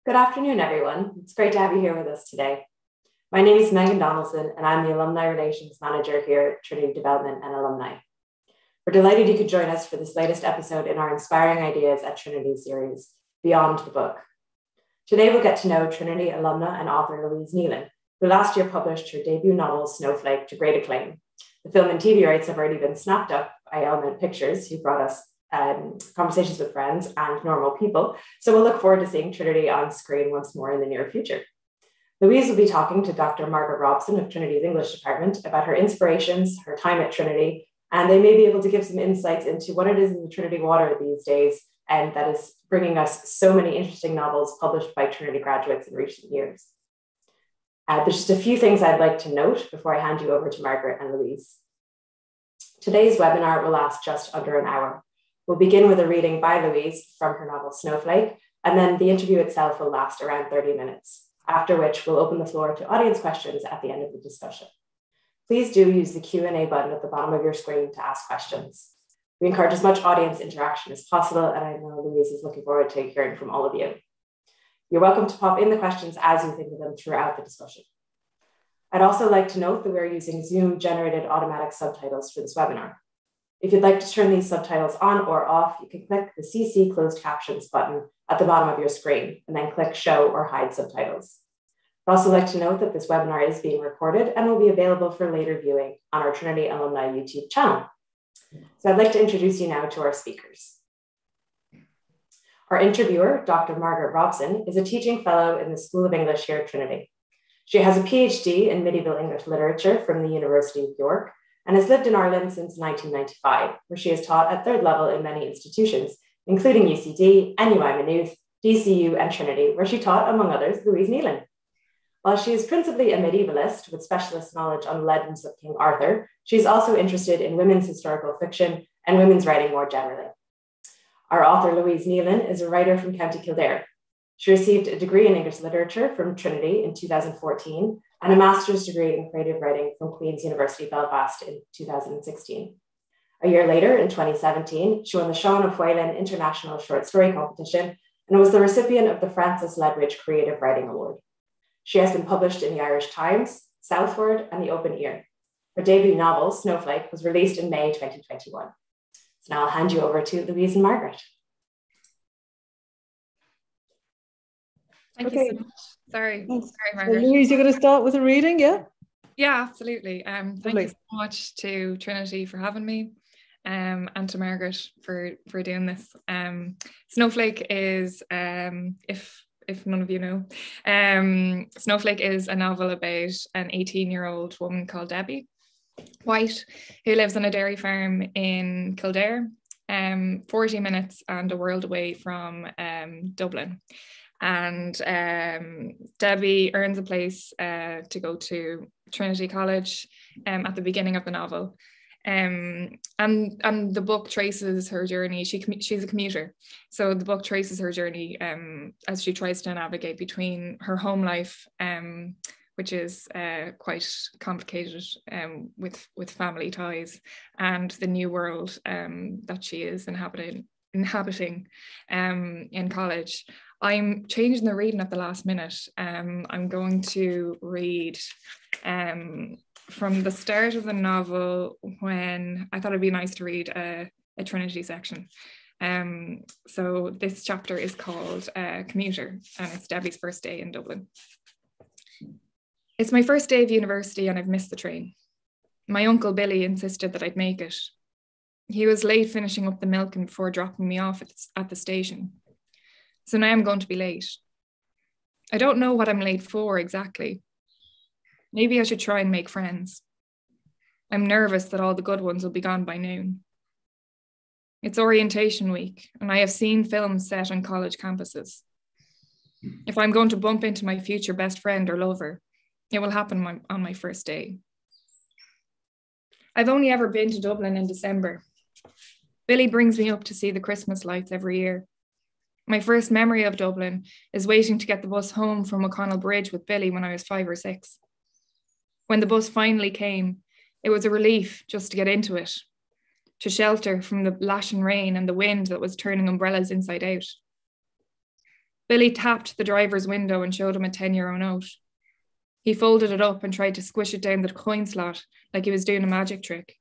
Good afternoon, everyone. It's great to have you here with us today. My name is Megan Donaldson, and I'm the Alumni Relations Manager here at Trinity Development and Alumni. We're delighted you could join us for this latest episode in our Inspiring Ideas at Trinity series, Beyond the Book. Today, we'll get to know Trinity alumna and author Louise Nealon, who last year published her debut novel, Snowflake, to great acclaim. The film and TV rights have already been snapped up by Element Pictures, who brought us Conversations with Friends and Normal People. So we'll look forward to seeing Trinity on screen once more in the near future. Louise will be talking to Dr. Margaret Robson of Trinity's English department about her inspirations, her time at Trinity, and they may be able to give some insights into what it is in the Trinity water these days, and that is bringing us so many interesting novels published by Trinity graduates in recent years. There's just a few things I'd like to note before I hand you over to Margaret and Louise. Today's webinar will last just under an hour. We'll begin with a reading by Louise from her novel Snowflake, and then the interview itself will last around 30 minutes, after which we'll open the floor to audience questions at the end of the discussion. Please do use the Q&A button at the bottom of your screen to ask questions. We encourage as much audience interaction as possible, and I know Louise is looking forward to hearing from all of you. You're welcome to pop in the questions as you think of them throughout the discussion. I'd also like to note that we're using Zoom-generated automatic subtitles for this webinar. If you'd like to turn these subtitles on or off, you can click the CC Closed Captions button at the bottom of your screen and then click Show or Hide Subtitles. I'd also like to note that this webinar is being recorded and will be available for later viewing on our Trinity Alumni YouTube channel. So I'd like to introduce you now to our speakers. Our interviewer, Dr. Margaret Robson, is a teaching fellow in the School of English here at Trinity. She has a PhD in medieval English literature from the University of York and has lived in Ireland since 1995, where she has taught at third level in many institutions, including UCD, NUI Maynooth, DCU, and Trinity, where she taught, among others, Louise Nealon. While she is principally a medievalist with specialist knowledge on the legends of King Arthur, she's also interested in women's historical fiction and women's writing more generally. Our author, Louise Nealon, is a writer from County Kildare. She received a degree in English literature from Trinity in 2014 and a master's degree in creative writing from Queen's University Belfast in 2016. A year later, in 2017, she won the Seán of Faoláin International Short Story Competition and was the recipient of the Francis Ledwidge Creative Writing Award. She has been published in the Irish Times, Southward, and the Open Ear. Her debut novel, Snowflake, was released in May 2021. So now I'll hand you over to Louise and Margaret. Thank you so much. Sorry, Margaret. So Louise, you're going to start with a reading, yeah? Yeah, absolutely. Thank you so much to Trinity for having me, and to Margaret for doing this. Snowflake is, if none of you know, Snowflake is a novel about an 18-year-old woman called Debbie White, who lives on a dairy farm in Kildare, 40 minutes and a world away from Dublin. And Debbie earns a place to go to Trinity College at the beginning of the novel. And the book traces her journey. She's a commuter. So the book traces her journey as she tries to navigate between her home life, which is quite complicated with family ties, and the new world that she is inhabiting in college. I'm changing the reading at the last minute. I'm going to read from the start of the novel, when I thought it'd be nice to read a Trinity section. So this chapter is called Commuter, and it's Debbie's first day in Dublin. It's my first day of university and I've missed the train. My uncle Billy insisted that I'd make it. He was late finishing up the milking before dropping me off at the station. So now I'm going to be late. I don't know what I'm late for exactly. Maybe I should try and make friends. I'm nervous that all the good ones will be gone by noon. It's orientation week, and I have seen films set on college campuses. If I'm going to bump into my future best friend or lover, it will happen on my first day. I've only ever been to Dublin in December. Billy brings me up to see the Christmas lights every year. My first memory of Dublin is waiting to get the bus home from O'Connell Bridge with Billy when I was 5 or 6. When the bus finally came, it was a relief just to get into it, to shelter from the lashing rain and the wind that was turning umbrellas inside out. Billy tapped the driver's window and showed him a 10-euro note. He folded it up and tried to squish it down the coin slot like he was doing a magic trick.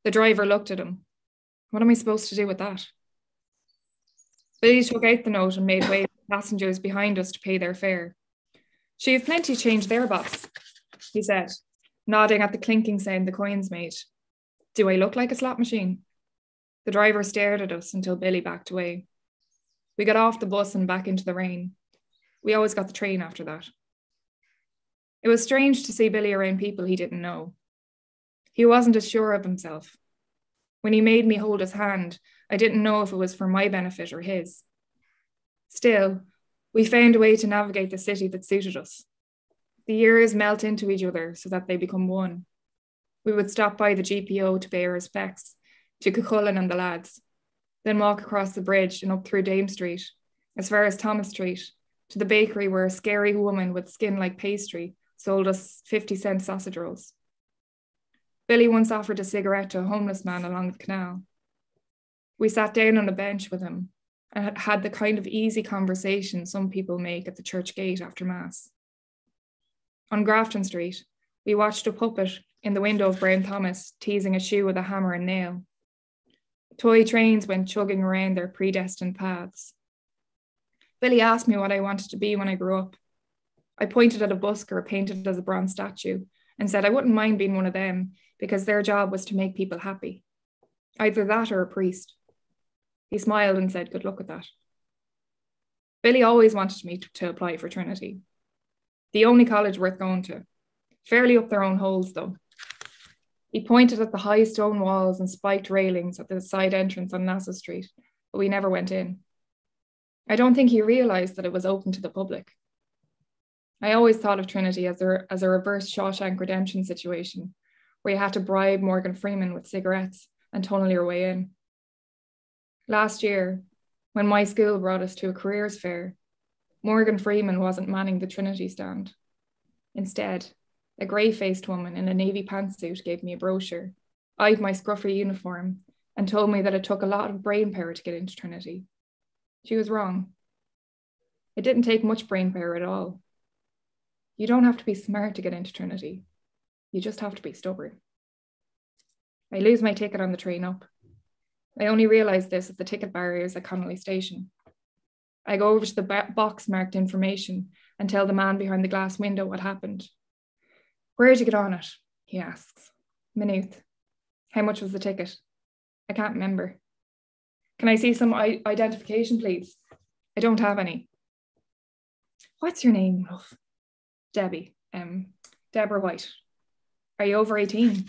The driver looked at him. What am I supposed to do with that? Billy took out the note and made way for passengers behind us to pay their fare. She have plenty change there, boss, he said, nodding at the clinking sound the coins made. Do I look like a slot machine? The driver stared at us until Billy backed away. We got off the bus and back into the rain. We always got the train after that. It was strange to see Billy around people he didn't know. He wasn't as sure of himself. When he made me hold his hand, I didn't know if it was for my benefit or his. Still, we found a way to navigate the city that suited us. The years melt into each other so that they become one. We would stop by the GPO to pay our respects to Cuchulainn and the lads, then walk across the bridge and up through Dame Street, as far as Thomas Street, to the bakery where a scary woman with skin like pastry sold us 50-cent sausage rolls. Billy once offered a cigarette to a homeless man along the canal. We sat down on a bench with him and had the kind of easy conversation some people make at the church gate after Mass. On Grafton Street, we watched a puppet in the window of Brown Thomas teasing a shoe with a hammer and nail. Toy trains went chugging around their predestined paths. Billy asked me what I wanted to be when I grew up. I pointed at a busker painted as a bronze statue and said I wouldn't mind being one of them because their job was to make people happy. Either that or a priest. He smiled and said, good luck with that. Billy always wanted me to apply for Trinity. The only college worth going to. Fairly up their own holes, though. He pointed at the high stone walls and spiked railings at the side entrance on Nassau Street, but we never went in. I don't think he realised that it was open to the public. I always thought of Trinity as a reverse Shawshank Redemption situation, where you had to bribe Morgan Freeman with cigarettes and tunnel your way in. Last year, when my school brought us to a careers fair, Morgan Freeman wasn't manning the Trinity stand. Instead, a grey-faced woman in a navy pantsuit gave me a brochure, eyed my scruffy uniform, and told me that it took a lot of brain power to get into Trinity. She was wrong. It didn't take much brain power at all. You don't have to be smart to get into Trinity. You just have to be stubborn. I lose my ticket on the train up. I only realised this at the ticket barriers at Connolly Station. I go over to the box marked information and tell the man behind the glass window what happened. Where'd you get on it? He asks. Maynooth. How much was the ticket? I can't remember. Can I see some identification, please? I don't have any. What's your name, love? Debbie. Deborah White. Are you over 18?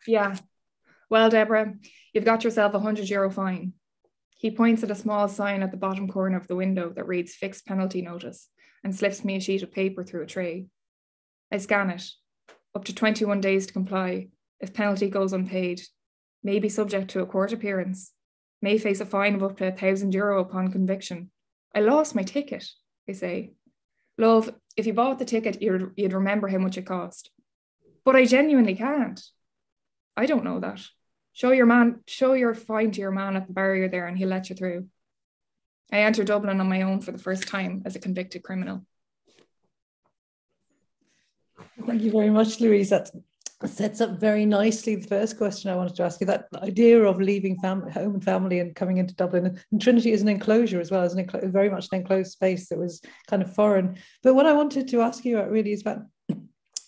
Yeah. Well, Deborah, you've got yourself €100 fine. He points at a small sign at the bottom corner of the window that reads fixed penalty notice and slips me a sheet of paper through a tray. I scan it. Up to 21 days to comply. If penalty goes unpaid, may be subject to a court appearance, may face a fine of up to €1,000 upon conviction. I lost my ticket, I say. Love, if you bought the ticket, you'd remember how much it cost. But I genuinely can't. I don't know that. Show your fine to your man at the barrier there and he'll let you through. I enter Dublin on my own for the first time as a convicted criminal. Thank you very much, Louise. That sets up very nicely the first question I wanted to ask you, that idea of leaving home and family and coming into Dublin. And Trinity is an enclosure as well, as very much an enclosed space that was kind of foreign. But what I wanted to ask you about really is about,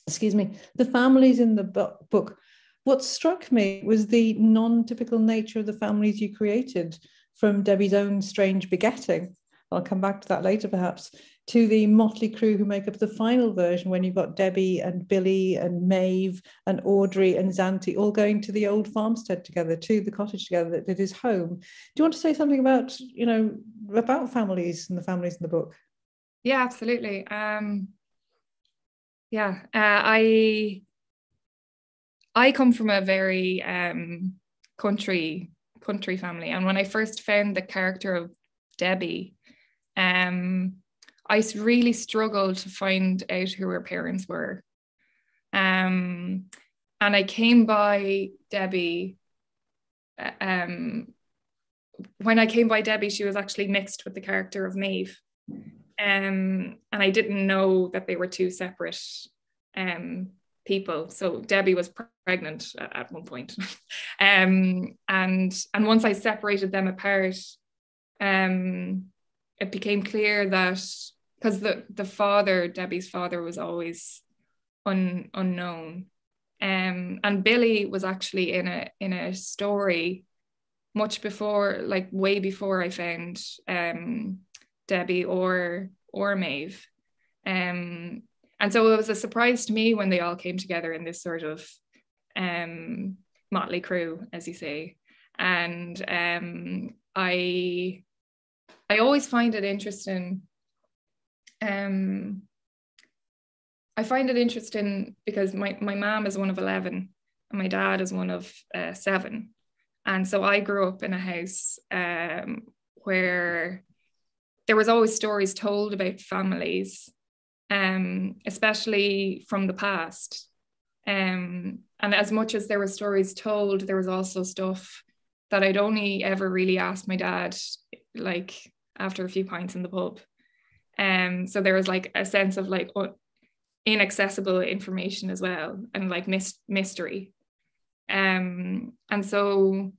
the families in the book. What struck me was the non-typical nature of the families you created, from Debbie's own strange begetting, I'll come back to that later perhaps, to the motley crew who make up the final version when you've got Debbie and Billy and Maeve and Audrey and Zanti all going to the old farmstead together, to the cottage together that is home. Do you want to say something about, about families and the families in the book? Yeah, absolutely. I come from a very country family, and when I first found the character of Debbie, I really struggled to find out who her parents were. And I came by Debbie when I came by Debbie, she was actually mixed with the character of Maeve. And I didn't know that they were two separate people. So Debbie was pregnant at one point. And once I separated them apart, it became clear that, because the father, Debbie's father, was always unknown. And Billy was actually in a story much before, like way before I found Debbie or Maeve. And so it was a surprise to me when they all came together in this sort of motley crew, as you say. And I always find it interesting. I find it interesting because my mom is one of 11 and my dad is one of 7. And so I grew up in a house where there was always stories told about families, especially from the past. And as much as there were stories told, there was also stuff that I'd only ever really asked my dad, like after a few pints in the pub. So there was like a sense of like inaccessible information as well, and like mystery. And so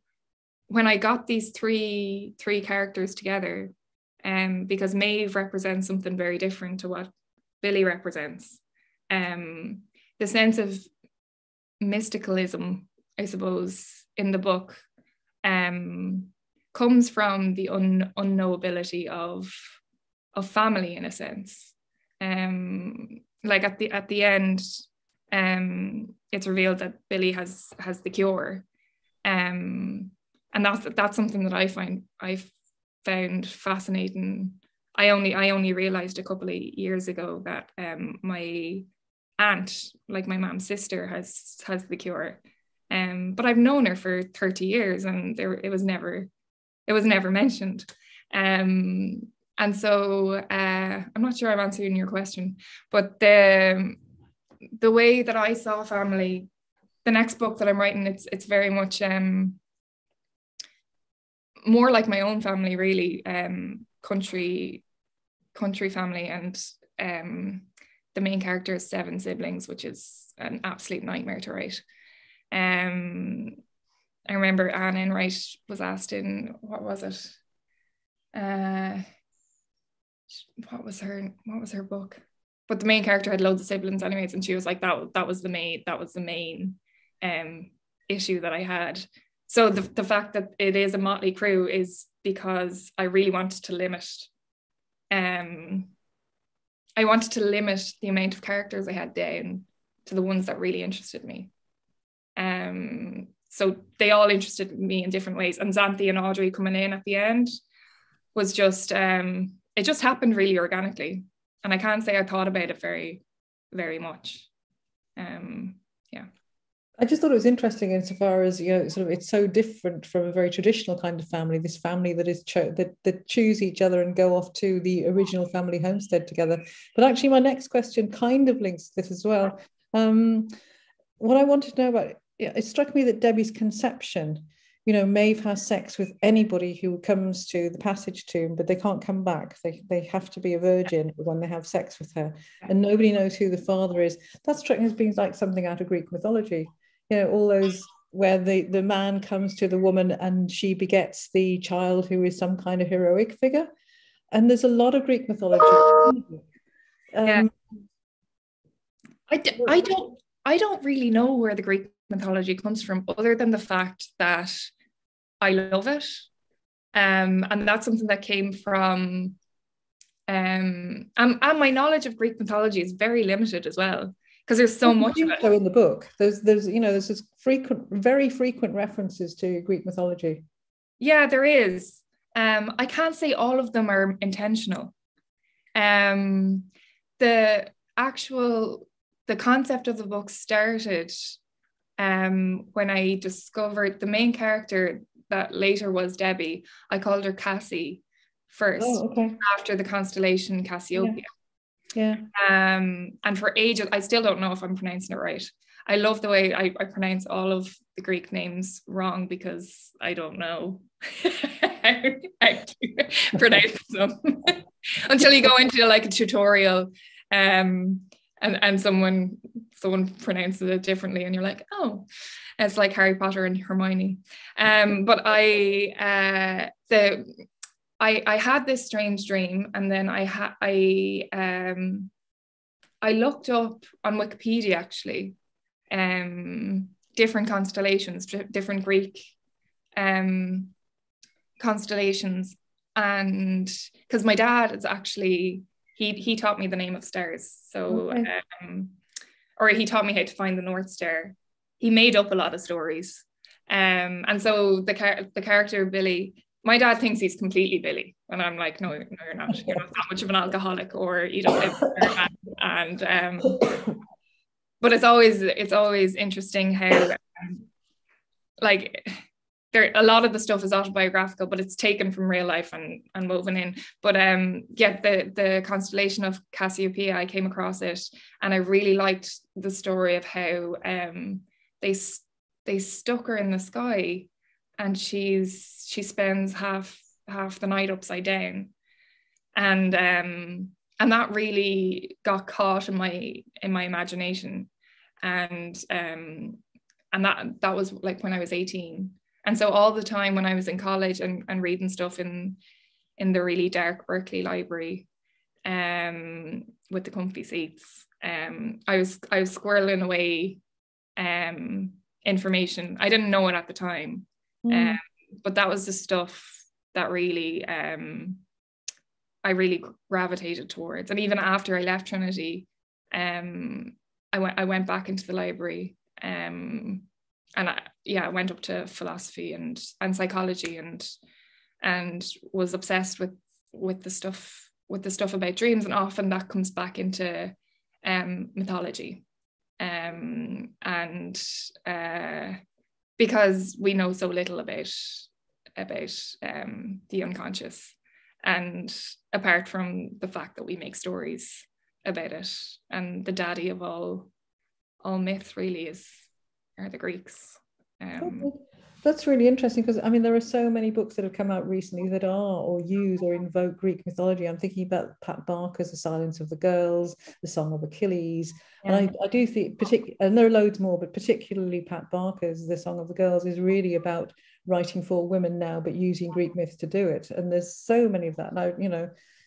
when I got these three characters together, because Maeve represents something very different to what Billy represents, the sense of mysticalism, I suppose, in the book comes from the unknowability of family, in a sense. Like at the end, it's revealed that Billy has the cure, and that's something that I found fascinating. I only realized a couple of years ago that my aunt, like my mom's sister, has the cure, but I've known her for 30 years, and it was never mentioned. And so I'm not sure I'm answering your question, but the way that I saw family, the next book that I'm writing, it's very much more like my own family, really, country family, and the main character is 7 siblings, which is an absolute nightmare to write. I remember Anne Enright was asked in, what was it? What was her book? But the main character had loads of siblings anyways, and she was like, that was the main issue that I had. So the fact that it is a motley crew is because I really wanted to limit the amount of characters I had down to the ones that really interested me. So they all interested me in different ways, and Xanthi and Audrey coming in at the end was just it just happened really organically, and I can't say I thought about it very, very much. Yeah. I just thought it was interesting insofar as, you know, sort of it's so different from a very traditional kind of family, this family that is that choose each other and go off to the original family homestead together. But actually my next question kind of links to this as well. What I wanted to know about, it struck me that Debbie's conception, you know, Maeve has sex with anybody who comes to the passage tomb, but they can't come back. They have to be a virgin when they have sex with her, and nobody knows who the father is. That struck me as being like something out of Greek mythology. You know, all those where the man comes to the woman and she begets the child who is some kind of heroic figure. And there's a lot of Greek mythology. Yeah. I don't really know where the Greek mythology comes from, other than the fact that I love it. And that's something that came from and my knowledge of Greek mythology is very limited as well, because there's so much of it. So in the book, there's this very frequent references to Greek mythology. Yeah, there is. I can't say all of them are intentional. The concept of the book started when I discovered the main character that later was Debbie. I called her Cassie first, after the constellation Cassiopeia. Yeah. And for ages, I still don't know if I'm pronouncing it right. I love the way I pronounce all of the Greek names wrong because I don't know. how to pronounce them until you go into like a tutorial, and someone pronounces it differently, and you're like, oh, it's like Harry Potter and Hermione. But I had this strange dream, and then I looked up on Wikipedia actually, different constellations, different Greek constellations, and because my dad is actually he taught me the name of stars, so Okay. or he taught me how to find the North Star. He made up a lot of stories, and so the character Billy, my dad thinks he's completely Billy, and I'm like, no, you're not that much of an alcoholic, or you don't live there. And but it's always interesting how like there, a lot of the stuff is autobiographical, but it's taken from real life and woven in. But yeah, the Constellation of Cassiopeia, I came across it, and I really liked the story of how they stuck her in the sky, and she spends half the night upside down, and that really got caught in my imagination, and that was like when I was 18. And so all the time when I was in college and reading stuff in the really dark Berkeley library, with the comfy seats, I was squirreling away information. I didn't know it at the time, but that was the stuff that really I really gravitated towards. And even after I left Trinity, I went back into the library, and I went up to philosophy and psychology, and was obsessed with the stuff about dreams, and often that comes back into mythology, and because we know so little about the unconscious, and apart from the fact that we make stories about it, and the daddy of all myth really are the Greeks. That's really interesting, because I mean there are so many books that have come out recently that are or use or invoke Greek mythology. I'm thinking about Pat Barker's The Silence of the Girls, The Song of Achilles, and I do think and there are loads more, but particularly Pat Barker's The Song of the Girls is really about writing for women now, but using Greek myths to do it. And there's so many of that now,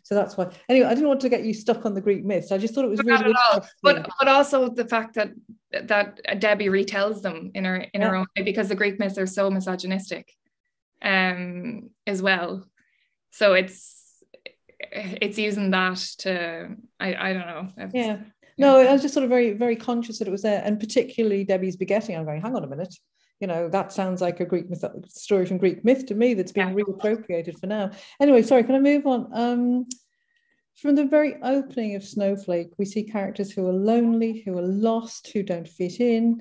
so that's why. Anyway, I didn't want to get you stuck on the Greek myths. I just thought it was really interesting. But also the fact that Debbie retells them in her own way, because the Greek myths are so misogynistic, as well. So it's using that to I don't know. No, I was just sort of very, very conscious that it was there, and particularly Debbie's begetting. I'm going, hang on a minute. That sounds like a Greek story from Greek myth to me that's being reappropriated for now. Anyway, sorry, can I move on? From the very opening of Snowflake, we see characters who are lonely, who are lost, who don't fit in.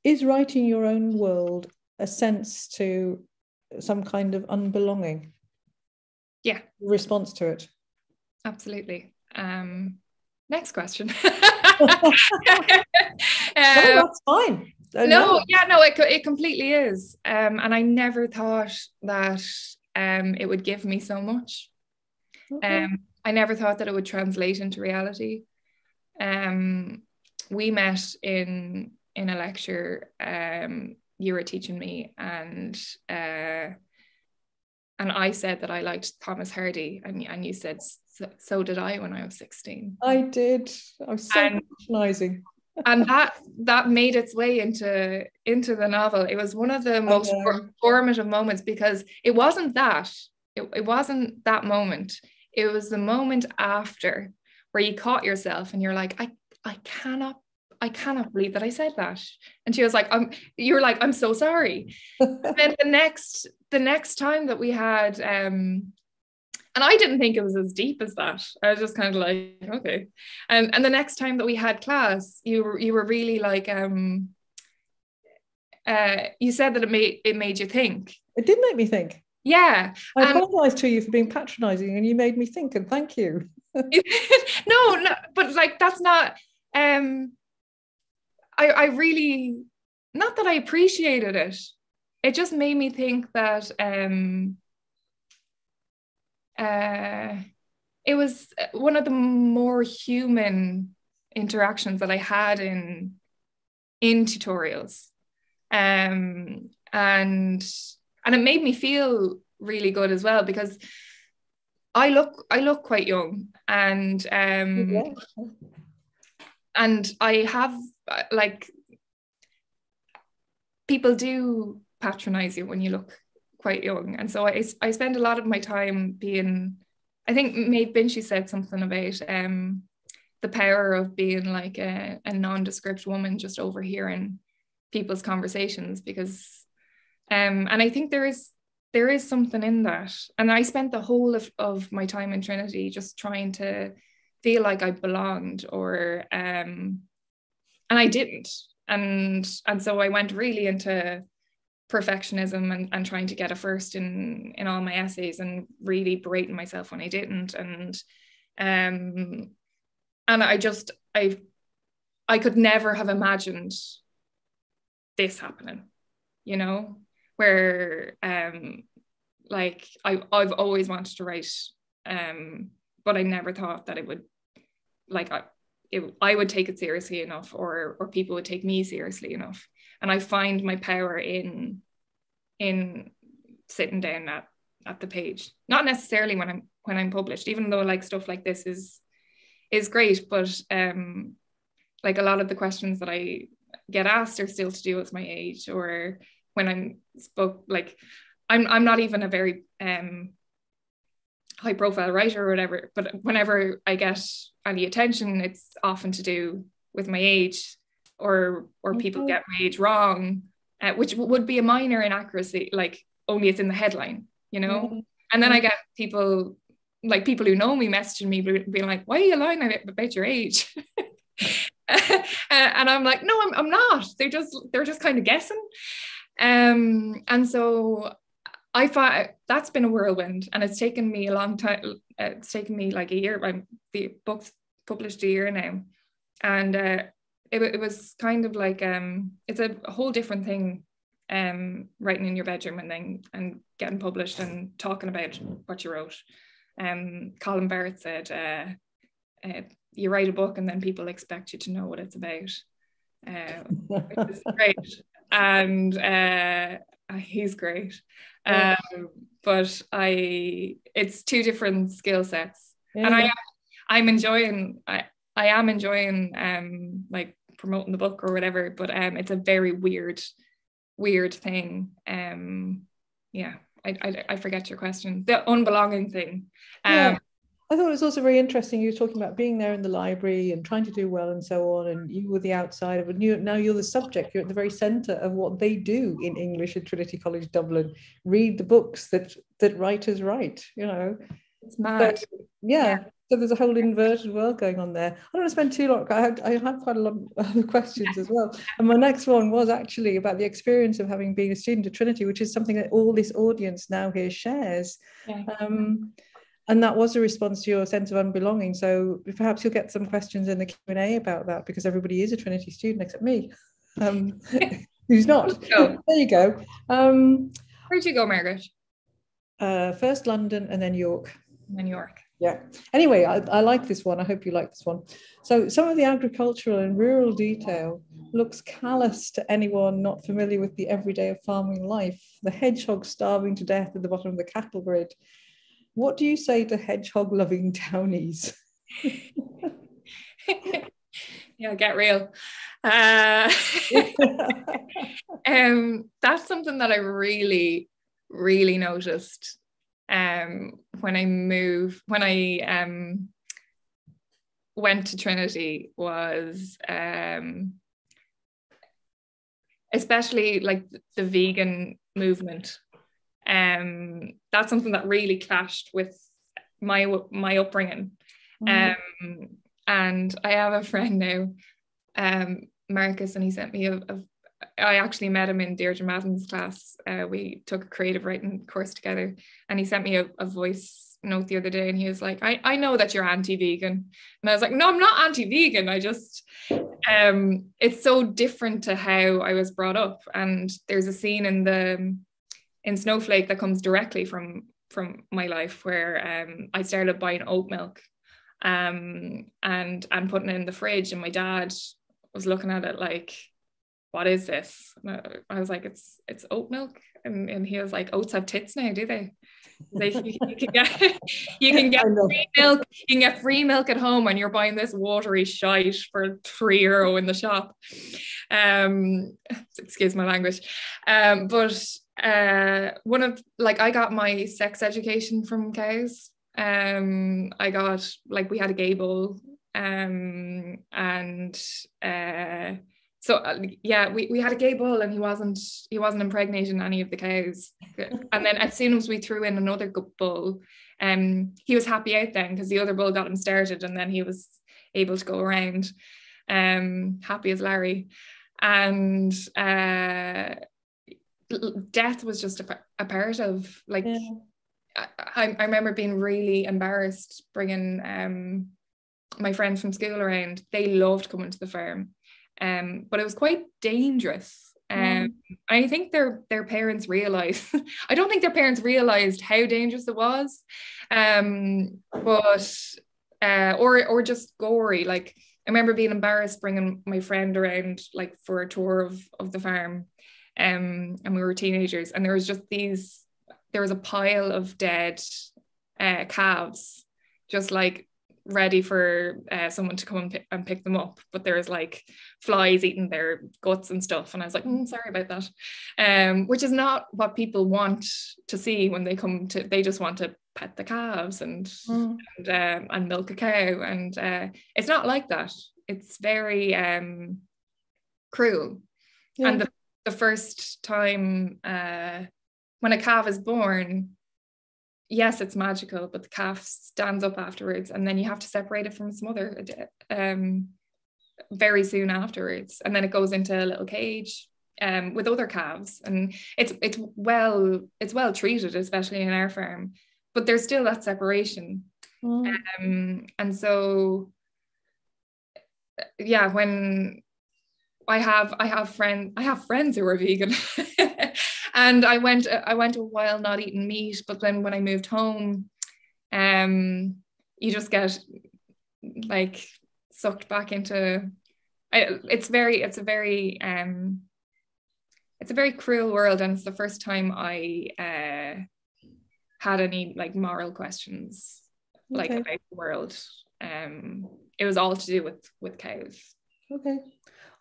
Is writing your own world a sense to some kind of unbelonging? Yeah. Response to it? Absolutely. Next question. That's fine. It completely is. And I never thought that it would give me so much. Okay. I never thought that it would translate into reality. We met in a lecture you were teaching me, and I said that I liked Thomas Hardy, and you said so did I when I was 16. I did. I was so patronizing. And that made its way into the novel. It was one of the most formative moments, because it wasn't that. It wasn't that moment. It was the moment after where you caught yourself and you're like, I cannot believe that I said that. And she was like, I'm so sorry. And then the next time that we had, and I didn't think it was as deep as that. I was just kind of like, okay. And the next time that we had class, you were really like, you said that it made you think. It did make me think. Yeah. I apologize to you for being patronizing, and you made me think, and thank you. no, but like, that's not, I really, not that I appreciated it. It just made me think that, it was one of the more human interactions that I had in tutorials, and it made me feel really good as well, because I look quite young, and and I have, like, people do patronize you when you look quite young, and so I spend a lot of my time being, I think Maeve Binchy said something about the power of being like a nondescript woman, just overhearing people's conversations, because and I think there is something in that. And I spent the whole of my time in Trinity just trying to feel like I belonged, or and I didn't, and so I went really into perfectionism and trying to get a first in all my essays, and really berating myself when I didn't, and I could never have imagined this happening, you know, where like I've always wanted to write, but I never thought that it would, like, I would take it seriously enough, or people would take me seriously enough. And I find my power in sitting down at the page, not necessarily when I'm published, even though like stuff like this is great, but like a lot of the questions that I get asked are still to do with my age, or when like I'm not even a very high profile writer or whatever, but whenever I get any attention, it's often to do with my age, or people get my age wrong, which would be a minor inaccuracy, like only it's in the headline, you know. Yeah. And then I get people who know me messaging me being like, why are you lying about your age? And I'm like, no, I'm not. They're just kind of guessing. And so I find that's been a whirlwind, and it's taken me a long time. It's taken me like a year. The book's published a year now, and it was kind of like it's a whole different thing, writing in your bedroom and getting published and talking about what you wrote. Colin Barrett said, you write a book and then people expect you to know what it's about, which is great, and he's great. But it's two different skill sets, and I am enjoying like promoting the book or whatever, but it's a very weird thing. I forget your question, the unbelonging thing. I thought it was also very interesting. You were talking about being there in the library and trying to do well and so on, and you were the outsider, but now you're the subject. You're at the very centre of what they do in English at Trinity College Dublin. Read the books that writers write, you know. It's mad. So, so there's a whole inverted world going on there. I don't want to spend too long. I have quite a lot of other questions as well. And my next one was actually about the experience of having been a student at Trinity, which is something that all this audience now here shares. Yeah. And that was a response to your sense of unbelonging. So perhaps you'll get some questions in the Q&A about that, because everybody is a Trinity student except me, who's not. There you go. Where'd you go, Margaret? First London and then York. And then York. Yeah. Anyway, I like this one. I hope you like this one. So some of the agricultural and rural detail looks callous to anyone not familiar with the everyday of farming life. The hedgehog starving to death at the bottom of the cattle grid. What do you say to hedgehog-loving townies? Yeah, get real. That's something that I really, really noticed when I went to Trinity, was especially like the vegan movement. That's something that really clashed with my upbringing. And I have a friend now, Marcus, and he sent me I actually met him in Deirdre Madden's class. We took a creative writing course together, and he sent me a voice note the other day, and he was like, I know that you're anti-vegan. And I was like, no, I'm not anti-vegan. I just it's so different to how I was brought up. And there's a scene in Snowflake that comes directly from from my life where I started buying oat milk and putting it in the fridge, and my dad was looking at it like, what is this? And I was like, it's oat milk. And he was like, oats have tits now, do they? Like, you can get free milk. You can get free milk at home, and you're buying this watery shite for €3 in the shop. Excuse my language. But one of, like, I got my sex education from cows. I got, like, we had a gay bull, and so yeah, we had a gay bull, and he wasn't impregnating any of the cows. And then as soon as we threw in another bull, he was happy out then, because the other bull got him started, and then he was able to go around, happy as Larry. And death was just a part of, like, I remember being really embarrassed bringing my friends from school around. They loved coming to the farm. But it was quite dangerous. I think their parents realized, I don't think their parents realized how dangerous it was, or just gory. Like, I remember being embarrassed bringing my friend around, like, for a tour of the farm, and we were teenagers, and there was a pile of dead calves, just like ready for someone to come and pick them up, but there's like flies eating their guts and stuff, and I was like, sorry about that, which is not what people want to see when they come to. They just want to pet the calves and milk a cow, and it's not like that. It's very cruel. And the first time when a calf is born, yes, it's magical, but the calf stands up afterwards, and then you have to separate it from its mother very soon afterwards, and then it goes into a little cage with other calves, and it's well treated, especially in our farm, but there's still that separation. And so yeah, when I have friends who are vegan. And I went a while not eating meat, but then when I moved home, you just get, like, sucked back into. It's a very cruel world, and it's the first time I had any, like, moral questions, like, about the world. It was all to do with cows. Okay.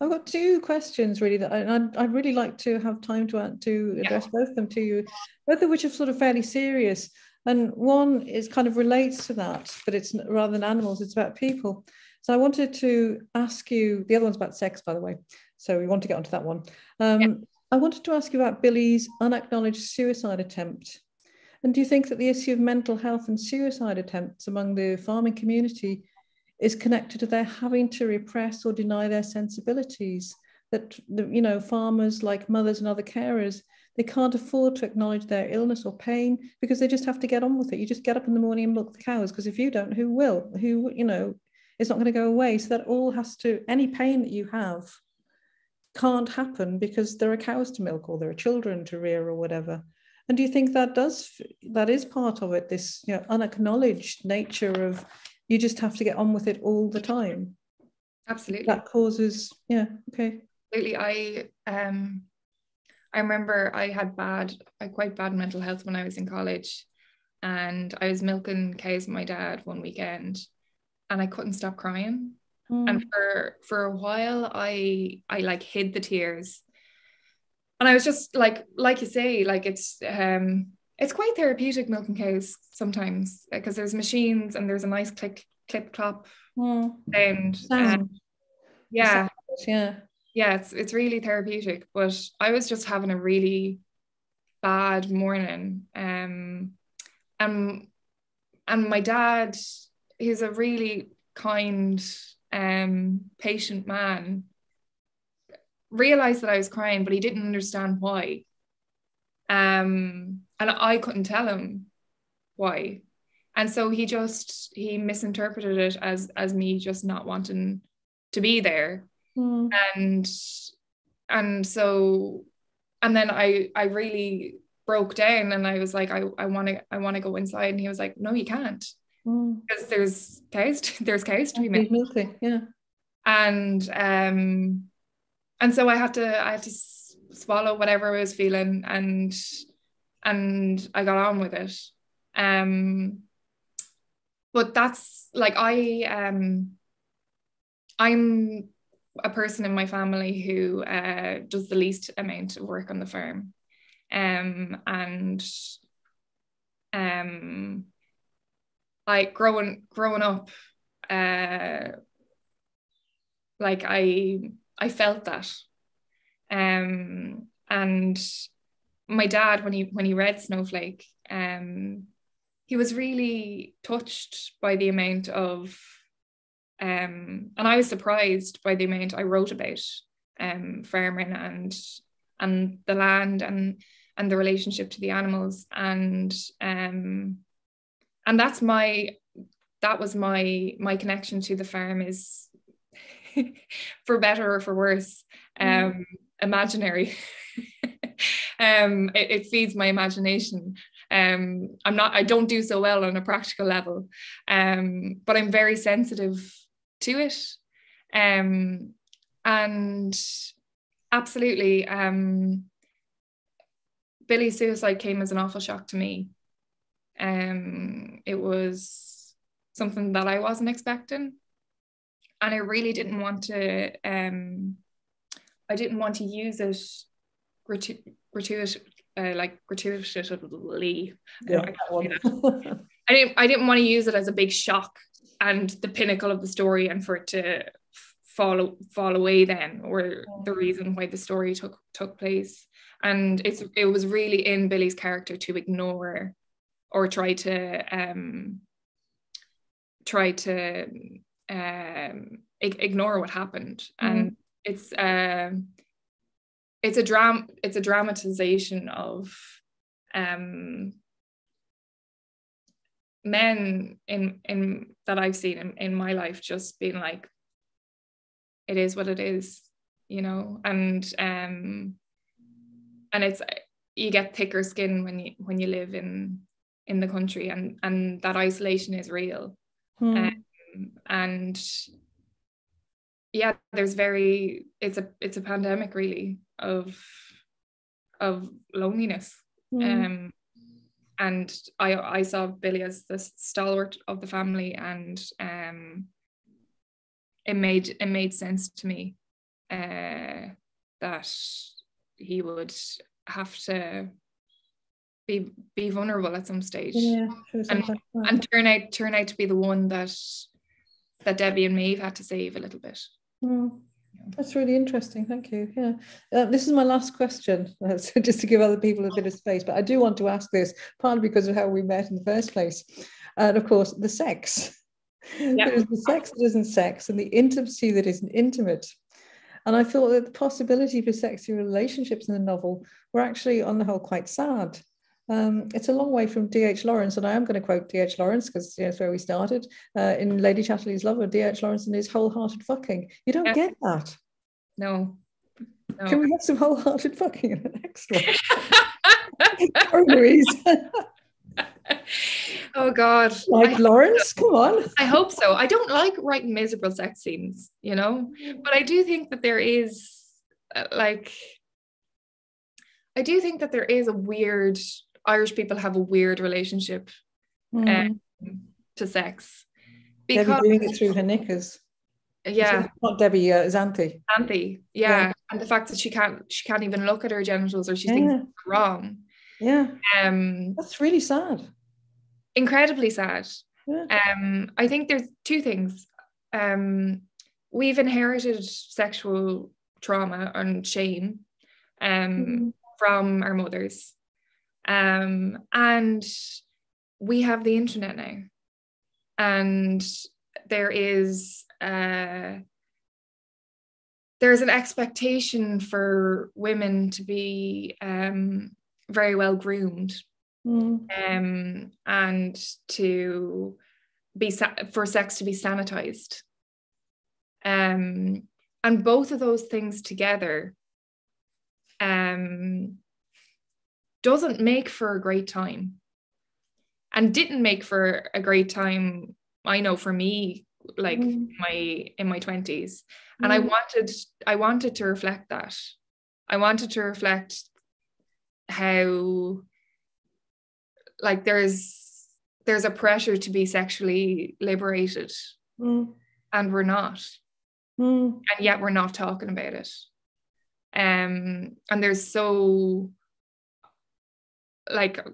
I've got two questions really that I'd really like to have time to address both of them to you, both of which are sort of fairly serious. And one is kind of relates to that, but it's rather than animals, it's about people. So I wanted to ask you, the other one's about sex, by the way, so we want to get onto that one. I wanted to ask you about Billy's unacknowledged suicide attempt. And do you think that the issue of mental health and suicide attempts among the farming community is connected to their having to repress or deny their sensibilities, that, you know, farmers, like mothers and other carers, they can't afford to acknowledge their illness or pain because they just have to get on with it. You just get up in the morning and milk the cows, because if you don't, who will? Who, you know, it's not going to go away. So that all has to, any pain that you have can't happen because there are cows to milk or there are children to rear or whatever. And do you think that is part of it, this, you know, unacknowledged nature of, you just have to get on with it all the time? Absolutely. That causes, okay. Absolutely. I remember I had quite bad mental health when I was in college, and I was milking cows with my dad one weekend, and I couldn't stop crying. And for a while, I like hid the tears, and I was just like you say, like, it's quite therapeutic milking cows sometimes, because there's machines and there's a nice clip clop sound. It's really therapeutic. But I was just having a really bad morning, and my dad, he's a really kind, patient man, realized that I was crying, but he didn't understand why. And I couldn't tell him why. And so he misinterpreted it as me just not wanting to be there. And then I really broke down, and I was like, I want to go inside, and he was like, no, you can't, because there's cows to be milked. Milking, yeah. And so I had to swallow whatever I was feeling, and I got on with it. But that's like, I'm a person in my family who does the least amount of work on the farm, and like growing up, like I felt that, and my dad, when he read Snowflake, he was really touched by the amount of and I was surprised by the amount I wrote about farming and the land and the relationship to the animals, and that was my connection to the farm, is for better or for worse, imaginary. It feeds my imagination. I don't do so well on a practical level, but I'm very sensitive to it, and absolutely, Billy's suicide came as an awful shock to me. It was something that I wasn't expecting, and I really didn't want to use it gratuitously. Yeah, I didn't want to use it as a big shock and the pinnacle of the story, and for it to fall away then, or the reason why the story took place. And it was really in Billy's character to ignore or try to ignore what happened. And it's a dramatization of men in that I've seen in my life, just being like, it is what it is, and it's, you get thicker skin when you live in the country, and that isolation is real. And yeah, it's a pandemic really of loneliness. And I saw Billy as the stalwart of the family, and it made sense to me that he would have to be vulnerable at some stage, and turn out to be the one that Debbie and Maeve had to save a little bit. That's really interesting. Thank you. Yeah, this is my last question, so just to give other people a bit of space. But I do want to ask this, partly because of how we met in the first place, and of course the sex. Yeah. There's the sex that isn't sex, and the intimacy that isn't intimate. And I thought that the possibility for sexy relationships in the novel were actually, on the whole, quite sad. It's a long way from D.H. Lawrence, and I am going to quote D.H. Lawrence because that's where we started. In Lady Chatterley's Lover, D.H. Lawrence and his wholehearted fucking. You don't get that. No. Can we have some wholehearted fucking in the next one? Sorry, Louise. Oh God. Like Lawrence, come on. I hope so. I don't like writing miserable sex scenes, but I do think that there is I do think that there is a weird, Irish people have a weird relationship to sex. Because, Debbie doing it through her knickers. Yeah. It's not Debbie, it's Auntie. Auntie, yeah. And the fact that she can't even look at her genitals, or she thinks it's wrong. Yeah. That's really sad. Incredibly sad. Yeah. I think there's two things. We've inherited sexual trauma and shame from our mothers, and we have the internet now, and there's an expectation for women to be very well groomed, and to be for sex to be sanitized, and both of those things together doesn't make for a great time, and didn't make for a great time, I know, for me, like in my 20s. And I wanted to reflect that. I wanted to reflect how, like, there's a pressure to be sexually liberated, and we're not, and yet we're not talking about it. And there's so, like,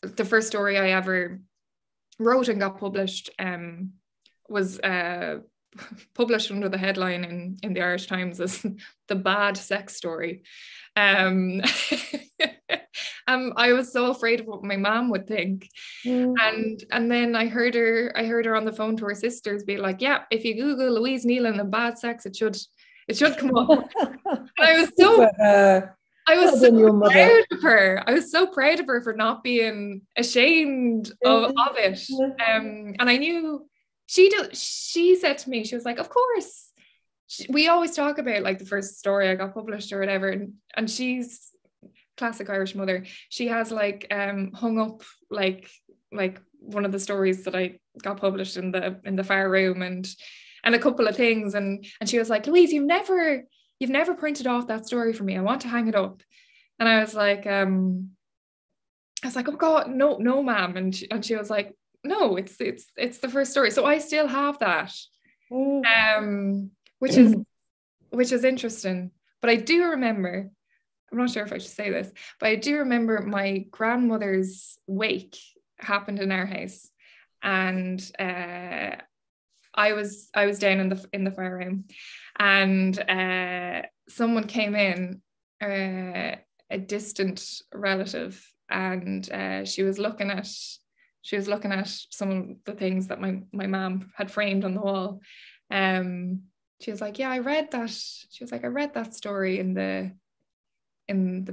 the first story I ever wrote and got published was published under the headline in the Irish Times as "The Bad Sex Story." I was so afraid of what my mom would think. And then I heard her on the phone to her sisters be like, yeah, if you Google Louise Nealon and bad sex, it should come up. And I was so proud of her. I was so proud of her for not being ashamed of it. And I knew she said to me, she was like, of course, we always talk about, like, the first story I got published or whatever, and she's classic Irish mother. She has, like, hung up like one of the stories that I got published in the far room, and a couple of things, and she was like, Louise, you've never printed off that story for me. I want to hang it up. And I was like, oh God, no, ma'am. And she was like, no, it's the first story. So I still have that, which is interesting. But I do remember, I'm not sure if I should say this, but I do remember my grandmother's wake happened in our house, and I was down in the fire room, and someone came in, a distant relative, and she was looking at some of the things that my mom had framed on the wall. She was like, yeah, I read that. She was like, I read that story in the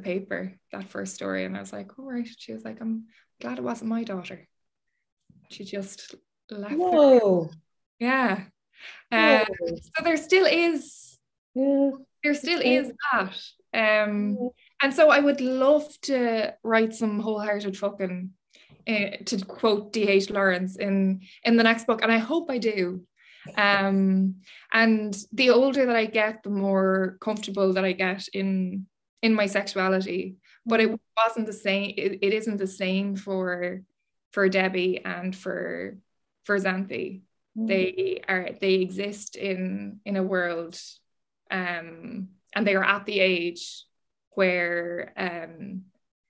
paper, that first story. And I was like, all right. She was like, I'm glad it wasn't my daughter. She just left. Whoa. Yeah. So there still is that. And so I would love to write some wholehearted fucking, to quote D.H. Lawrence, in the next book, and I hope I do. And the older that I get, the more comfortable that I get in my sexuality. But it wasn't the same. It isn't the same for Debbie and for Xanthi. They exist in a world, and they are at the age where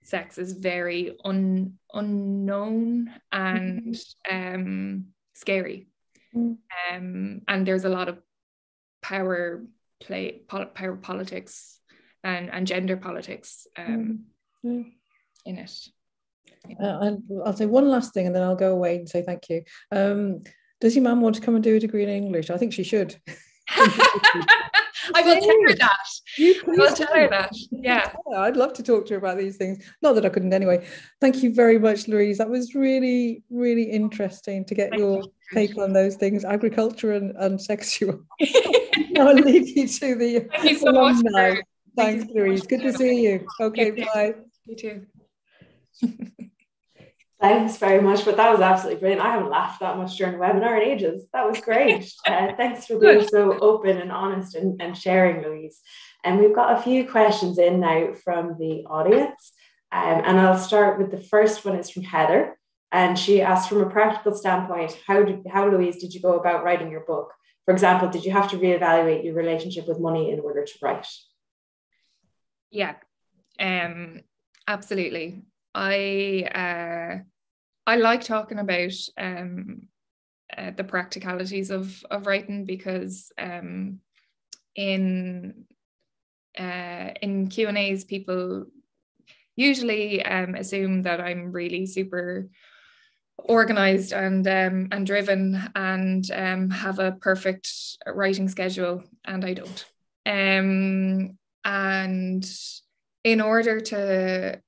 sex is very unknown and scary. And there's a lot of power politics and gender politics in it. And I'll say one last thing, and then I'll go away and say thank you. Does your mum want to come and do a degree in English? I think she should. I will tell her that. I will tell her that. Yeah. I'd love to talk to her about these things. Not that I couldn't anyway. Thank you very much, Louise. That was really, really interesting to get your take on those things, agriculture and sexual. I'll leave you to the Thank you so much. Thanks, Louise. Good to see you. Okay, bye. You too. Thanks very much, but that was absolutely brilliant. I haven't laughed that much during the webinar in ages. That was great. Thanks for being so open and honest and sharing, Louise. And we've got a few questions in now from the audience. And I'll start with the first one. Is from Heather. And she asked, from a practical standpoint, how, Louise, did you go about writing your book? For example, did you have to reevaluate your relationship with money in order to write? Yeah, absolutely. I like talking about the practicalities of writing, because in Q&As, people usually assume that I'm really super organized and driven and have a perfect writing schedule, and I don't. And in order to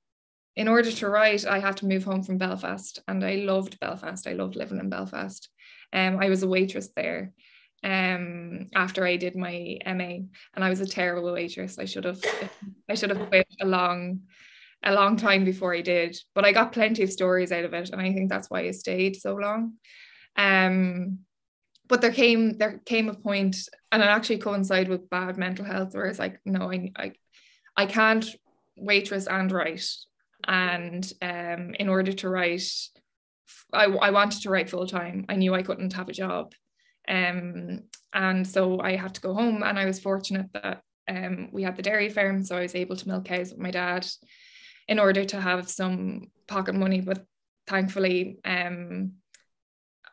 write, I had to move home from Belfast, and I loved Belfast. I loved living in Belfast. I was a waitress there after I did my MA, and I was a terrible waitress. I should have quit a long a long time before I did, but I got plenty of stories out of it, and I think that's why I stayed so long. But there came a point, and it actually coincided with bad mental health, where it's like, no, I can't waitress and write. And in order to write, I wanted to write full time. I knew I couldn't have a job. And so I had to go home, and I was fortunate that we had the dairy farm, so I was able to milk cows with my dad in order to have some pocket money. But thankfully,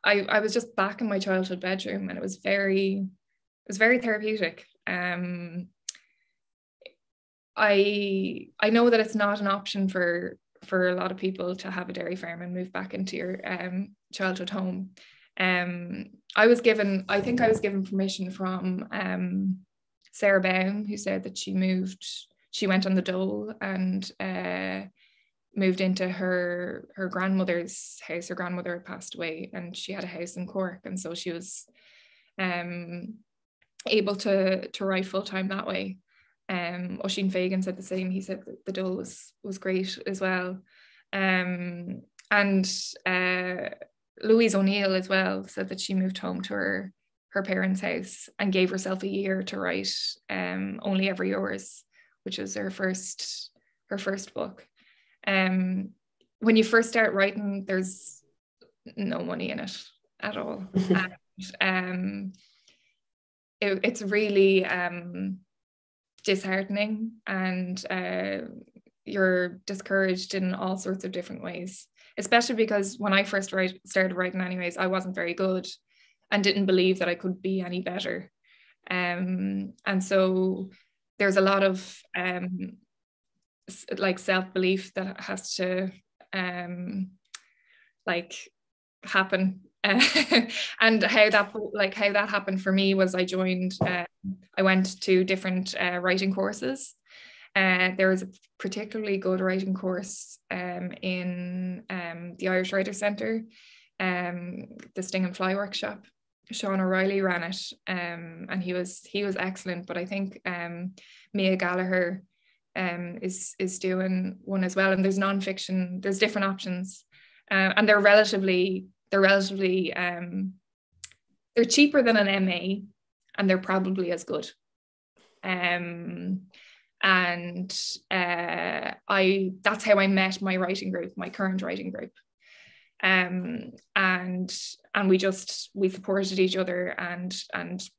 I was just back in my childhood bedroom, and it was very therapeutic. I know that it's not an option for a lot of people to have a dairy farm and move back into your childhood home. I think I was given permission from Sarah Bown, who said that she went on the dole and moved into her grandmother's house. Her grandmother had passed away, and she had a house in Cork, and so she was able to write full time that way. Oisin Fagan said the same. He said that the dole was great as well. And Louise Nealon as well said that she moved home to her parents' house and gave herself a year to write Only Ever Yours, which was her first book. When you first start writing, there's no money in it at all. And, it's really disheartening, and you're discouraged in all sorts of different ways, especially because when I first started writing anyways, I wasn't very good and didn't believe that I could be any better. And so there's a lot of like self-belief that has to like happen. And how that happened for me was I went to different writing courses. There was a particularly good writing course in the Irish Writers Centre, the Sting and Fly workshop. Seán O'Reilly ran it, and he was excellent. But I think Mia Gallagher is doing one as well. And there's non-fiction. There's different options, and they're relatively they're cheaper than an MA, and they're probably as good. And that's how I met my writing group, my current writing group. And we supported each other and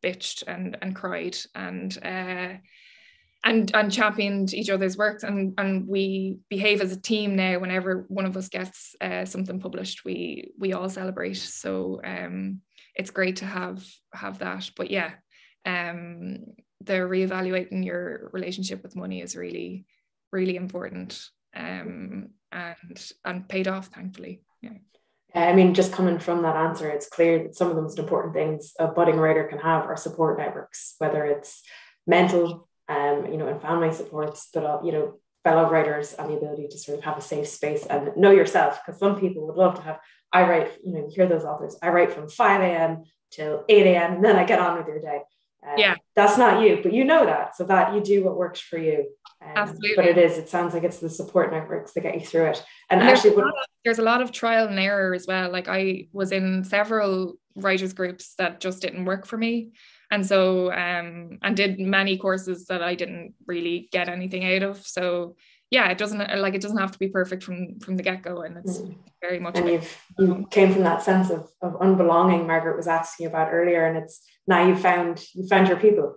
bitched and cried and championed each other's works, and we behave as a team now. Whenever one of us gets something published, we all celebrate. So it's great to have that. But yeah, the reevaluating your relationship with money is really, really important, and paid off, thankfully. Yeah. I mean, just coming from that answer, it's clear that some of the most important things a budding writer can have are support networks, whether it's mental, and family supports, but fellow writers, and the ability to sort of have a safe space and know yourself. Because some people would love to have, I write, you hear those authors, I write from 5 a.m. till 8 a.m. and then I get on with your day. Yeah, that's not you, but you know that, so that you do what works for you. Absolutely. But it sounds like it's the support networks that get you through it. And there's a lot of trial and error as well. Like I was in several writers groups that just didn't work for me, and so and did many courses that I didn't really get anything out of. So yeah, it doesn't have to be perfect from the get-go, and it's very much. And you came from that sense of unbelonging Margaret was asking about earlier, and it's now you found your people.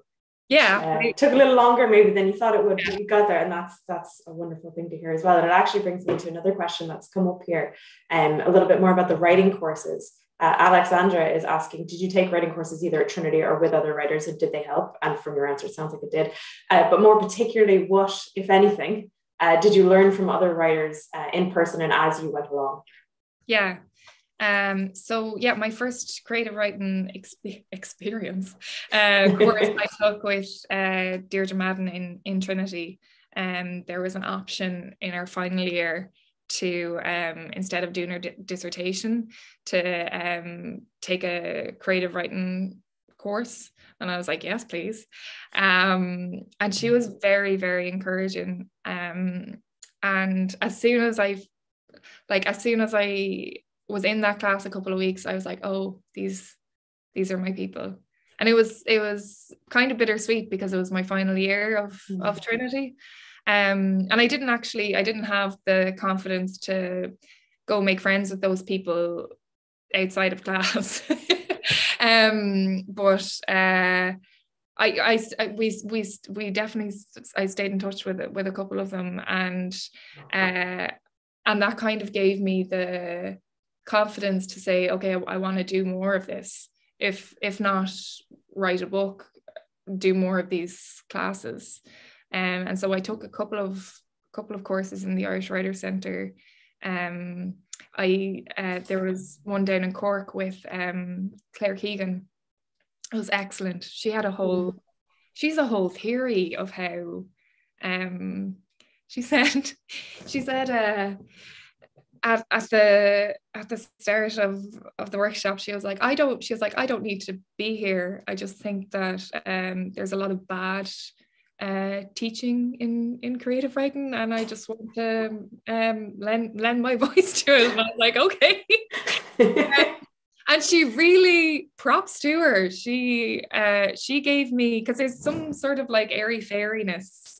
Yeah, it took a little longer maybe than you thought it would, but you got there, and that's a wonderful thing to hear as well. And it actually brings me to another question that's come up here, a little bit more about the writing courses. Alexandra is asking, did you take writing courses either at Trinity or with other writers, and did they help? And from your answer, it sounds like it did. But more particularly, what, if anything, did you learn from other writers in person and as you went along? Yeah. So yeah, my first creative writing experience course I took with Deirdre Madden in Trinity. There was an option in our final year to instead of doing her dissertation, to take a creative writing course, and I was like, yes, please. And she was very, very encouraging, and And as soon as I was in that class a couple of weeks, I was like, oh, these are my people. And it was kind of bittersweet because it was my final year of Trinity. And I didn't have the confidence to go make friends with those people outside of class. But we definitely, I stayed in touch with a couple of them, and that kind of gave me the confidence to say, okay, I want to do more of this. If not write a book, do more of these classes. And so I took a couple of courses in the Irish Writers Centre. There was one down in Cork with Claire Keegan. It was excellent. She's a whole theory of how she said at the start of the workshop, she was like, I don't need to be here. I just think that there's a lot of bad teaching in creative writing, and I just want to lend my voice to it. And I was like, okay. And she really, props to her. She gave me, because there's some sort of like airy fairiness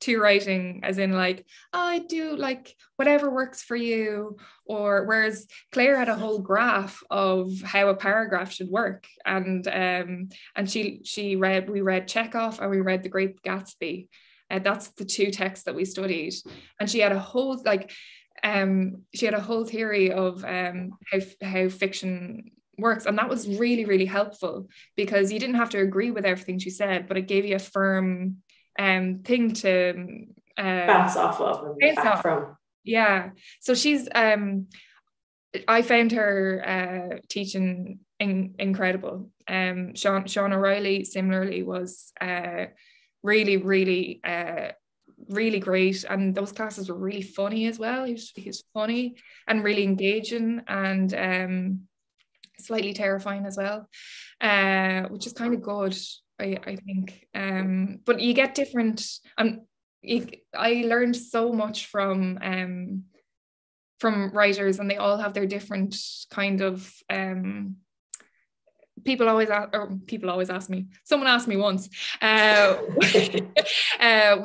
to writing, as in like, oh, I do like whatever works for you, or whereas Claire had a whole graph of how a paragraph should work, and we read Chekhov and we read The Great Gatsby. That's the two texts that we studied, and she had a whole theory of how fiction works, and that was really, really helpful, because you didn't have to agree with everything she said, but it gave you a firm thing to bounce off of and back from. Yeah, so she's I found her teaching incredible. Seán O'Reilly similarly was really, really really great, and those classes were really funny as well. He was funny and really engaging, and slightly terrifying as well, which is kind of good, I think. But you get different. I learned so much from writers, and they all have their different kind of. People always ask me. Someone asked me once, would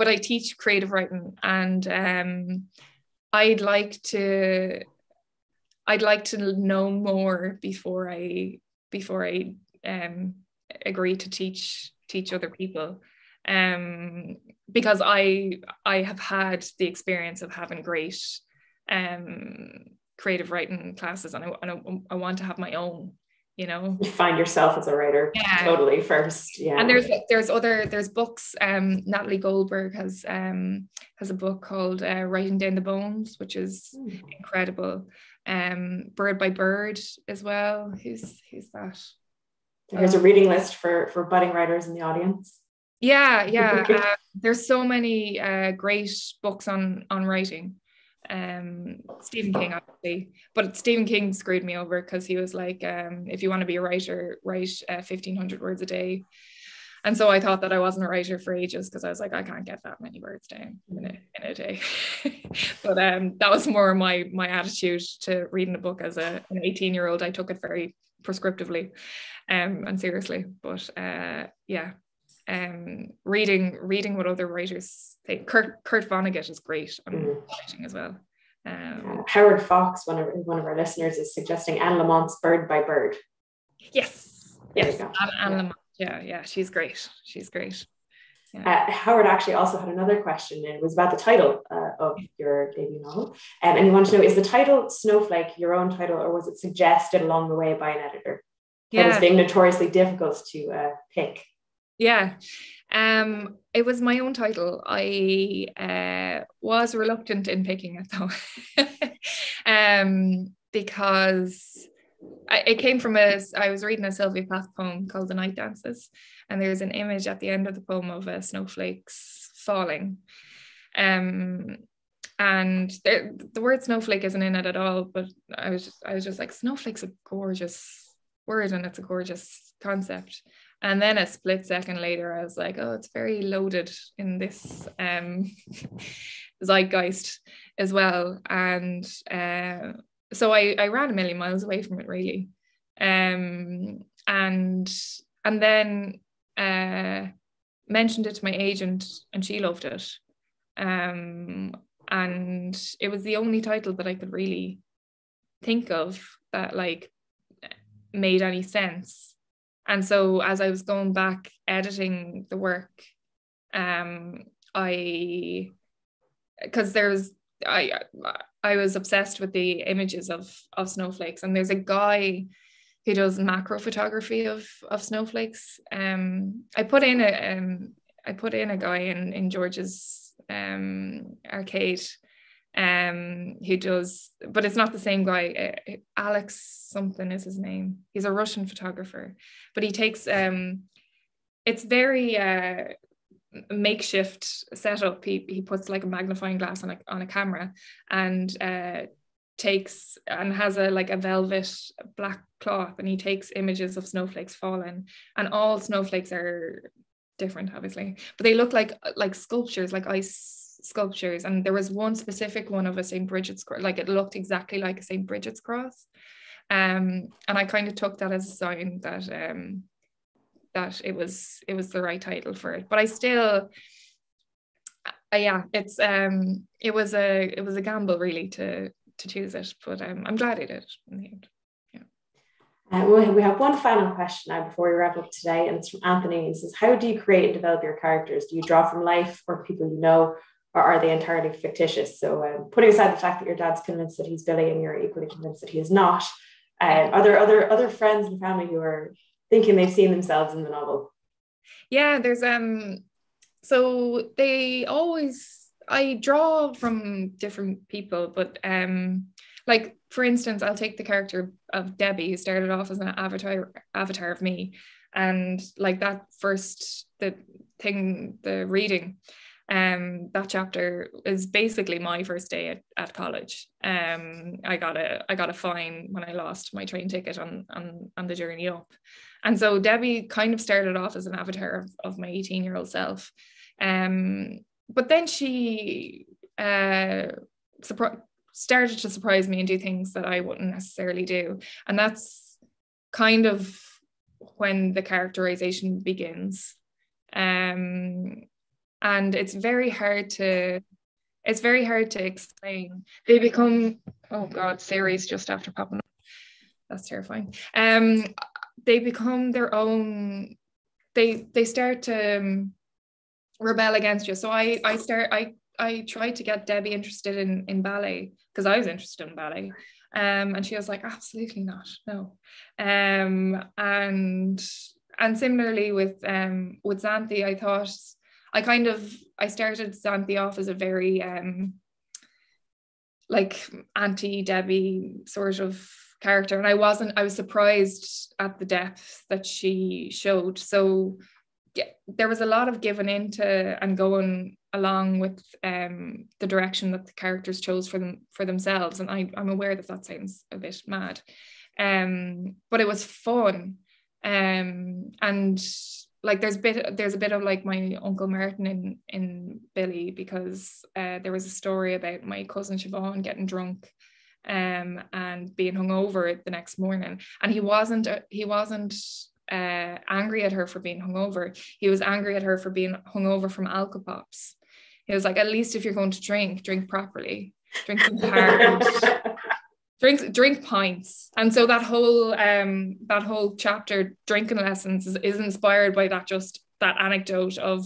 I teach creative writing? And I'd like to know more before I agree to teach other people, because I have had the experience of having great creative writing classes, and I want to have my own. You know, you find yourself as a writer totally first. Yeah. And there's books. Natalie Goldberg has a book called Writing Down the Bones, which is incredible. Bird by Bird as well. Who's that? Here's a reading list for budding writers in the audience. Yeah. There's so many great books on writing. Stephen King, obviously, but Stephen King screwed me over, because he was like, if you want to be a writer, write 1,500 words a day. And so I thought that I wasn't a writer for ages, because I was like, I can't get that many words down in a day. But that was more my attitude to reading a book. As an 18-year-old, I took it very prescriptively and seriously. But reading what other writers think. Kurt Vonnegut is great on writing as well. Howard Fox, one of our listeners, is suggesting Anne Lamont's Bird by Bird. Yes, Anne Lamont. Yeah, she's great. Yeah. Howard actually also had another question, and it was about the title of your debut novel, and he wanted to know, is the title Snowflake your own title, or was it suggested along the way by an editor? Titles being notoriously difficult to pick. Yeah, it was my own title. I was reluctant in picking it though, because it came from I was reading a Sylvia Plath poem called The Night Dances, and there's an image at the end of the poem of snowflakes falling. And the word snowflake isn't in it at all, but I was just like, snowflake's a gorgeous word, and it's a gorgeous concept. And then a split second later, I was like, oh, it's very loaded in this zeitgeist as well. And so I ran a million miles away from it, really. And then mentioned it to my agent, and she loved it. And it was the only title that I could really think of that like made any sense. And so as I was going back editing the work, I was obsessed with the images of snowflakes, and there's a guy who does macro photography of snowflakes. I put in a guy in George's arcade who does, but it's not the same guy. Alex something is his name. He's a Russian photographer, but he takes it's very makeshift setup. He puts like a magnifying glass on a camera, and takes and has a velvet black cloth, and he takes images of snowflakes falling, and all snowflakes are different, obviously, but they look like sculptures, like ice sculptures. And there was one specific one of a St. Bridget's cross, like it looked exactly like a St. Bridget's cross, and I kind of took that as a sign that that it was the right title for it. But I still it was a gamble really to choose it, but I'm glad I did in the end. We have one final question now before we wrap up today, and it's from Anthony. He says, how do you create and develop your characters? Do you draw from life or people you know, or are they entirely fictitious? So putting aside the fact that your dad's convinced that he's Billy and you're equally convinced that he is not, are there other friends and family who are thinking they've seen themselves in the novel? Yeah, there's so I draw from different people, but like for instance, I'll take the character of Debbie, who started off as an avatar of me, and like that first the reading, that chapter is basically my first day at college. I got a fine when I lost my train ticket on the journey up, and so Debbie kind of started off as an avatar of my 18-year-old self, but then she started to surprise me and do things that I wouldn't necessarily do, and that's kind of when the characterization begins. And it's very hard to explain. They become, oh God, Siri's just after popping up. That's terrifying. They become their own. They start to rebel against you. So I tried to get Debbie interested in ballet, because I was interested in ballet. And she was like, absolutely not, no. And similarly with Xanthi, I started Xanthi off as a very like anti-Debbie sort of character, and I was surprised at the depth that she showed. So yeah, there was a lot of giving into and going along with the direction that the characters chose for themselves, and I'm aware that sounds a bit mad, but it was fun, and like there's a bit of like my Uncle Martin in Billy, because there was a story about my cousin Siobhan getting drunk and being hungover the next morning, and he wasn't angry at her for being hungover. He was angry at her for being hungover from Alka-Pops. He was like, at least if you're going to drink properly, drink some hard, drink pints. And so that whole chapter, drinking lessons, is inspired by that anecdote of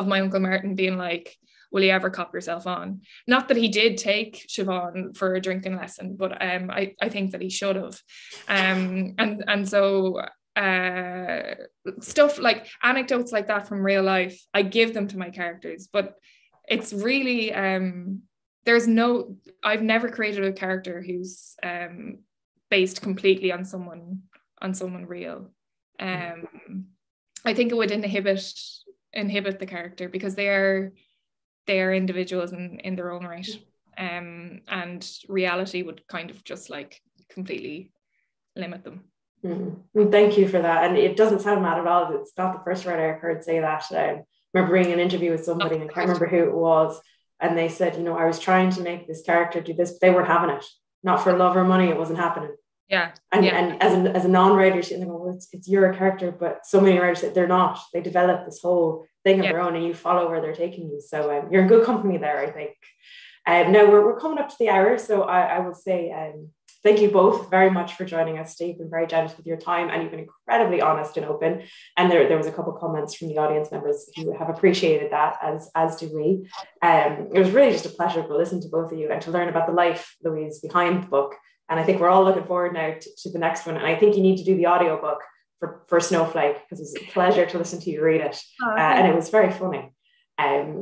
my Uncle Martin being like, will you ever cop yourself on? Not that he did take Siobhan for a drinking lesson, but I think that he should have. And so stuff like anecdotes like that from real life, I give them to my characters, but it's really I've never created a character who's based completely on someone real. I think it would inhibit the character, because they are individuals in their own right, and reality would kind of just like completely limit them. Mm-hmm. Thank you for that. And it doesn't sound mad at all. It's not the first writer I've heard say that. I remember reading an interview with somebody, and I can't remember who it was, and they said, you know, I was trying to make this character do this, but they weren't having it. Not for love or money, it wasn't happening. Yeah. And yeah. and as a non-writer, they go, well, it's your character, but so many writers that they're not. They develop this whole thing of their own, and you follow where they're taking you. So you're in good company there, I think. Now we're coming up to the hour, so I will say thank you both very much for joining us today. You've been very generous with your time, and you've been incredibly honest and open. And there was a couple of comments from the audience members who have appreciated that, as do we. It was really just a pleasure to listen to both of you and to learn about the life, Louise, behind the book. And I think we're all looking forward now to the next one. And I think you need to do the audiobook for Snowflake, because it was a pleasure to listen to you read it. And it was very funny.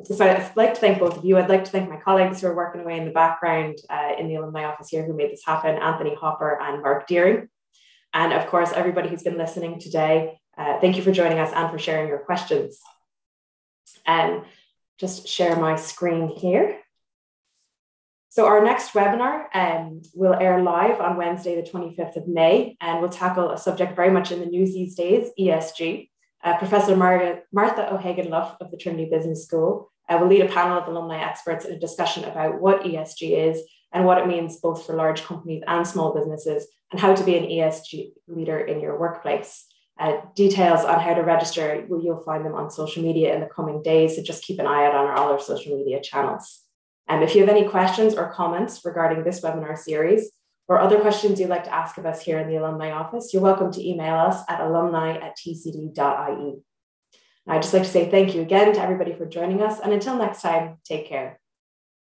So I'd like to thank both of you. I'd like to thank my colleagues who are working away in the background in the alumni office here who made this happen, Anthony Hopper and Mark Deering. And of course, everybody who's been listening today, thank you for joining us and for sharing your questions. Just share my screen here. So our next webinar will air live on Wednesday, the 25th of May, and we'll tackle a subject very much in the news these days, ESG. Professor Martha O'Hagan-Luff of the Trinity Business School will lead a panel of alumni experts in a discussion about what ESG is and what it means both for large companies and small businesses, and how to be an ESG leader in your workplace. Details on how to register, you'll find them on social media in the coming days, so just keep an eye out on all our social media channels. If you have any questions or comments regarding this webinar series, or other questions you'd like to ask of us here in the alumni office, you're welcome to email us at alumni@tcd.ie. I'd just like to say thank you again to everybody for joining us, and until next time, take care.